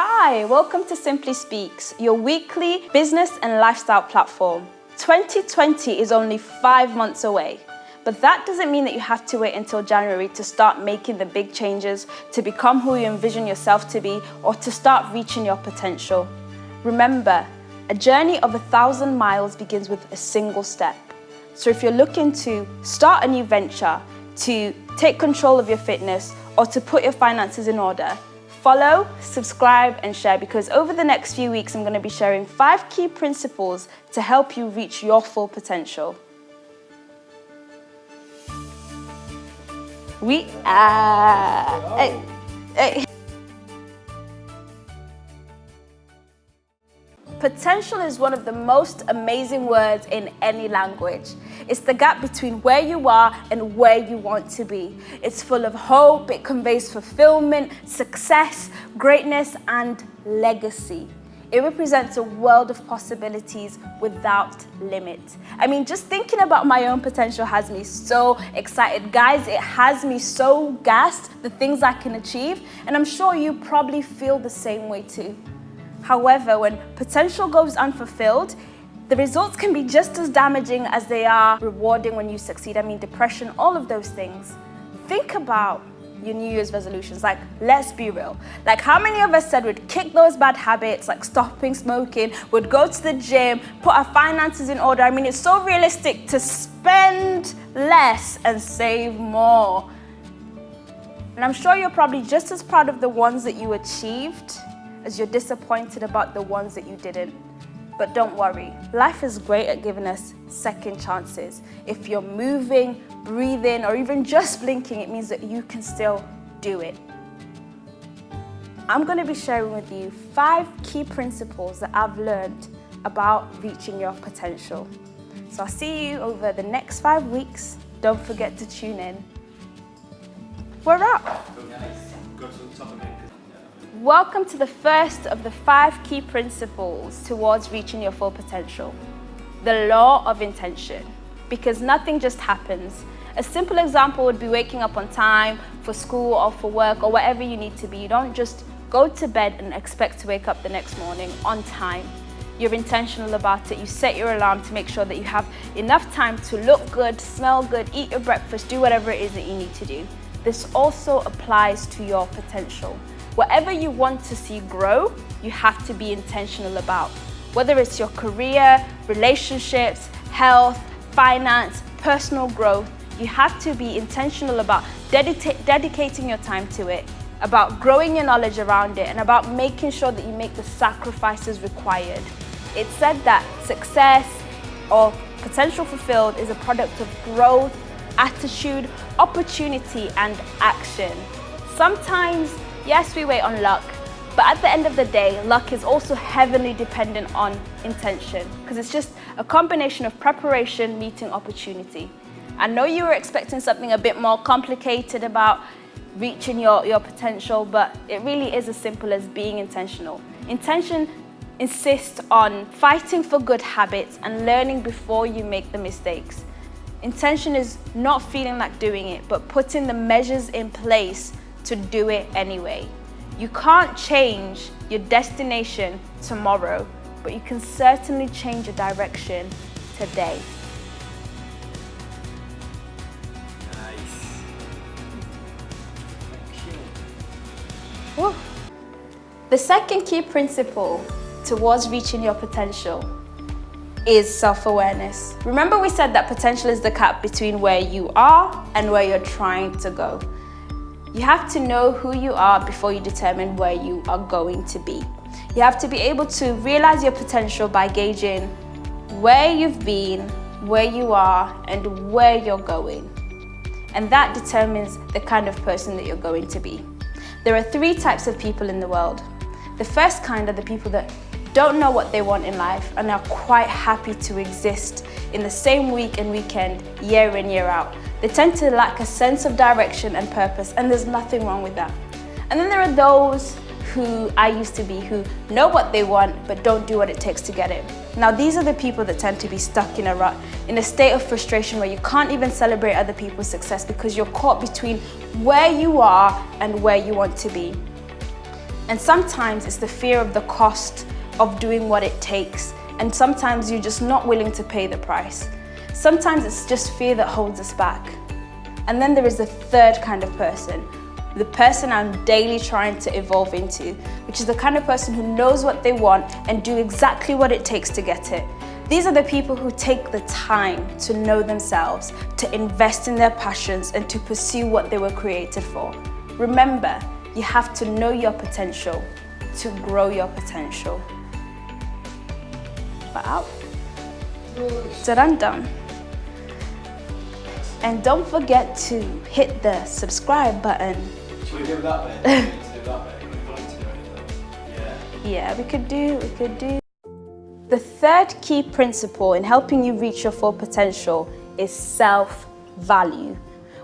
Hi, welcome to Simply Speaks, your weekly business and lifestyle platform. 2020 is only 5 months away, but that doesn't mean that you have to wait until January to start making the big changes, to become who you envision yourself to be, or to start reaching your potential. Remember, a journey of 1,000 miles begins with a single step. So if you're looking to start a new venture, to take control of your fitness, or to put your finances in order, follow, subscribe, and share, because over the next few weeks, I'm going to be sharing 5 key principles to help you reach your full potential. Potential is one of the most amazing words in any language. It's the gap between where you are and where you want to be. It's full of hope, it conveys fulfillment, success, greatness, and legacy. It represents a world of possibilities without limit. I mean, just thinking about my own potential has me so excited. Guys, it has me so gassed, the things I can achieve, and I'm sure you probably feel the same way too. However, when potential goes unfulfilled, the results can be just as damaging as they are rewarding when you succeed. I mean, depression, all of those things. Think about your New Year's resolutions. Like, let's be real. Like, how many of us said we'd kick those bad habits, like stopping smoking, would go to the gym, put our finances in order? I mean, it's so realistic to spend less and save more. And I'm sure you're probably just as proud of the ones that you achieved as you're disappointed about the ones that you didn't. But don't worry, life is great at giving us second chances. If you're moving, breathing, or even just blinking, it means that you can still do it. I'm going to be sharing with you 5 key principles that I've learned about reaching your potential. So I'll see you over the next 5 weeks. Don't forget to tune in. We're up. Welcome to the first of the 5 key principles towards reaching your full potential. The law of intention. Because nothing just happens. A simple example would be waking up on time for school or for work or whatever you need to be. You don't just go to bed and expect to wake up the next morning on time. You're intentional about it. You set your alarm to make sure that you have enough time to look good, smell good, eat your breakfast, do whatever it is that you need to do. This also applies to your potential. Whatever you want to see grow, you have to be intentional about. Whether it's your career, relationships, health, finance, personal growth, you have to be intentional about dedicating your time to it, about growing your knowledge around it, and about making sure that you make the sacrifices required. It's said that success or potential fulfilled is a product of growth, attitude, opportunity, and action. Sometimes, yes, we wait on luck, but at the end of the day, luck is also heavily dependent on intention, because it's just a combination of preparation meeting opportunity. I know you were expecting something a bit more complicated about reaching your potential, but it really is as simple as being intentional. Intention insists on fighting for good habits and learning before you make the mistakes. Intention is not feeling like doing it, but putting the measures in place to do it anyway. You can't change your destination tomorrow, but you can certainly change your direction today. Nice. Woo. The second key principle towards reaching your potential is self-awareness. Remember, we said that potential is the gap between where you are and where you're trying to go. You have to know who you are before you determine where you are going to be. You have to be able to realize your potential by gauging where you've been, where you are, and where you're going. And that determines the kind of person that you're going to be. There are 3 types of people in the world. The first kind are the people that don't know what they want in life and are quite happy to exist in the same week and weekend, year in, year out. They tend to lack a sense of direction and purpose, and there's nothing wrong with that. And then there are those who I used to be, who know what they want but don't do what it takes to get it. Now, these are the people that tend to be stuck in a rut, in a state of frustration where you can't even celebrate other people's success because you're caught between where you are and where you want to be. And sometimes it's the fear of the cost of doing what it takes. And sometimes you're just not willing to pay the price. Sometimes it's just fear that holds us back. And then there is the third kind of person, the person I'm daily trying to evolve into, which is the kind of person who knows what they want and do exactly what it takes to get it. These are the people who take the time to know themselves, to invest in their passions, and to pursue what they were created for. Remember, you have to know your potential to grow your potential. But out. Done. And don't forget to hit the subscribe button. Should we do that bit? Do that bit. We wanted to do anything. Yeah, we could do. The third key principle in helping you reach your full potential is self-value.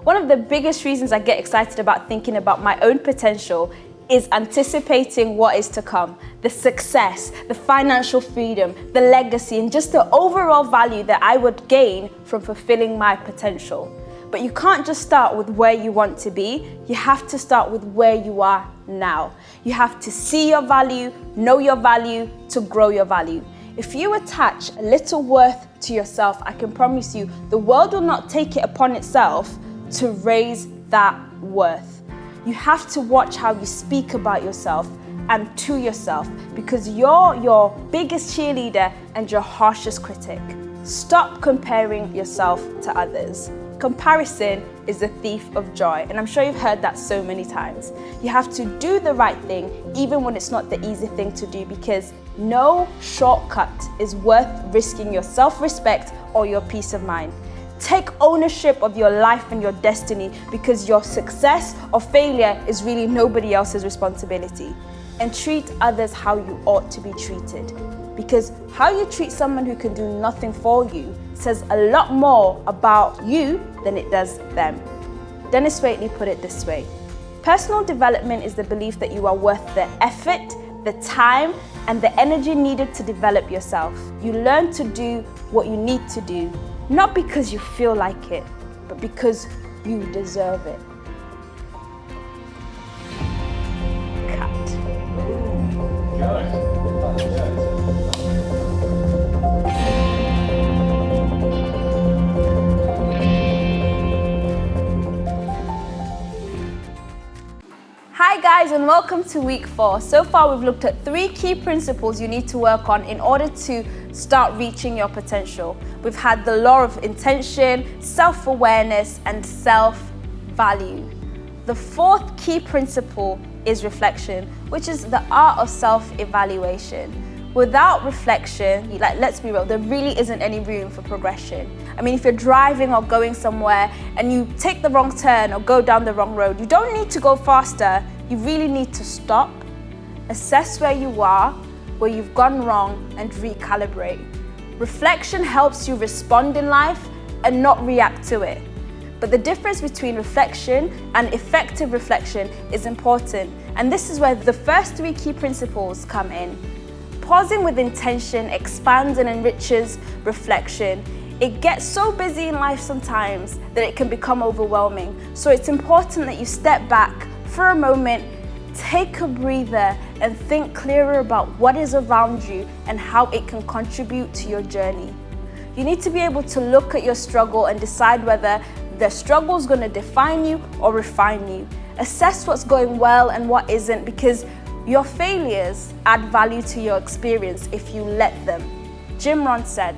One of the biggest reasons I get excited about thinking about my own potential is anticipating what is to come, the success, the financial freedom, the legacy, and just the overall value that I would gain from fulfilling my potential. But you can't just start with where you want to be, you have to start with where you are now. You have to see your value, know your value, to grow your value. If you attach a little worth to yourself, I can promise you, the world will not take it upon itself to raise that worth. You have to watch how you speak about yourself and to yourself, because you're your biggest cheerleader and your harshest critic. Stop comparing yourself to others. Comparison is the thief of joy, and I'm sure you've heard that so many times. You have to do the right thing even when it's not the easy thing to do, because no shortcut is worth risking your self-respect or your peace of mind. Take ownership of your life and your destiny, because your success or failure is really nobody else's responsibility. And treat others how you ought to be treated, because how you treat someone who can do nothing for you says a lot more about you than it does them. Dennis Waitley put it this way: personal development is the belief that you are worth the effort, the time, and the energy needed to develop yourself. You learn to do what you need to do, not because you feel like it, but because you deserve it. Cut. Hi guys, and welcome to week 4. So far we've looked at 3 key principles you need to work on in order to start reaching your potential. We've had the law of intention, self-awareness, and self-value. The 4th key principle is reflection, which is the art of self-evaluation. Without reflection, let's be real, there really isn't any room for progression. I mean, if you're driving or going somewhere and you take the wrong turn or go down the wrong road, you don't need to go faster. You really need to stop, assess where you are, where you've gone wrong, and recalibrate. Reflection helps you respond in life and not react to it. But the difference between reflection and effective reflection is important. And this is where the first 3 key principles come in. Pausing with intention expands and enriches reflection. It gets so busy in life sometimes that it can become overwhelming. So it's important that you step back for a moment, take a breather, and think clearer about what is around you and how it can contribute to your journey. You need to be able to look at your struggle and decide whether the struggle is going to define you or refine you. Assess what's going well and what isn't, because your failures add value to your experience if you let them. Jim Rohn said,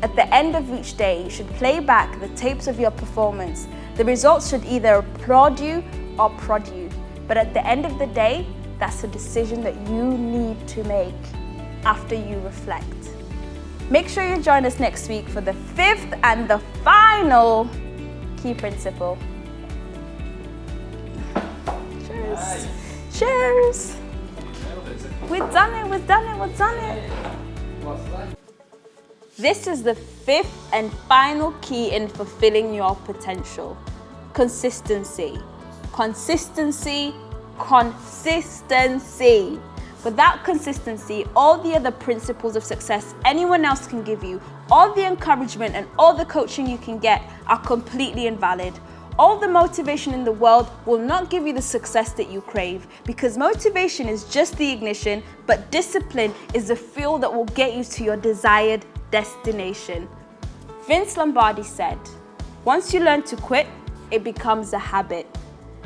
at the end of each day, you should play back the tapes of your performance. The results should either applaud you or prod you. But at the end of the day, that's a decision that you need to make after you reflect. Make sure you join us next week for the 5th and the final key principle. Cheers. Nice. Cheers. We've done it. This is the 5th and final key in fulfilling your potential. Consistency. Without consistency, all the other principles of success anyone else can give you, all the encouragement and all the coaching you can get are completely invalid. All the motivation in the world will not give you the success that you crave, because motivation is just the ignition, but discipline is the fuel that will get you to your desired destination. Vince Lombardi said, "Once you learn to quit, it becomes a habit."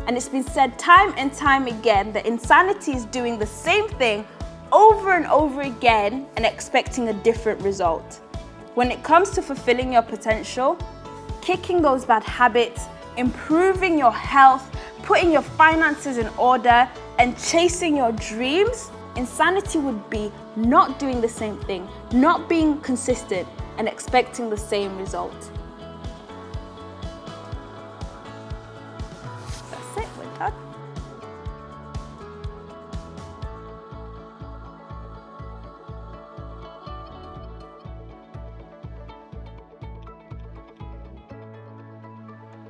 And it's been said time and time again that insanity is doing the same thing over and over again and expecting a different result. When it comes to fulfilling your potential, kicking those bad habits, improving your health, putting your finances in order, and chasing your dreams, insanity would be not doing the same thing, not being consistent, and expecting the same result.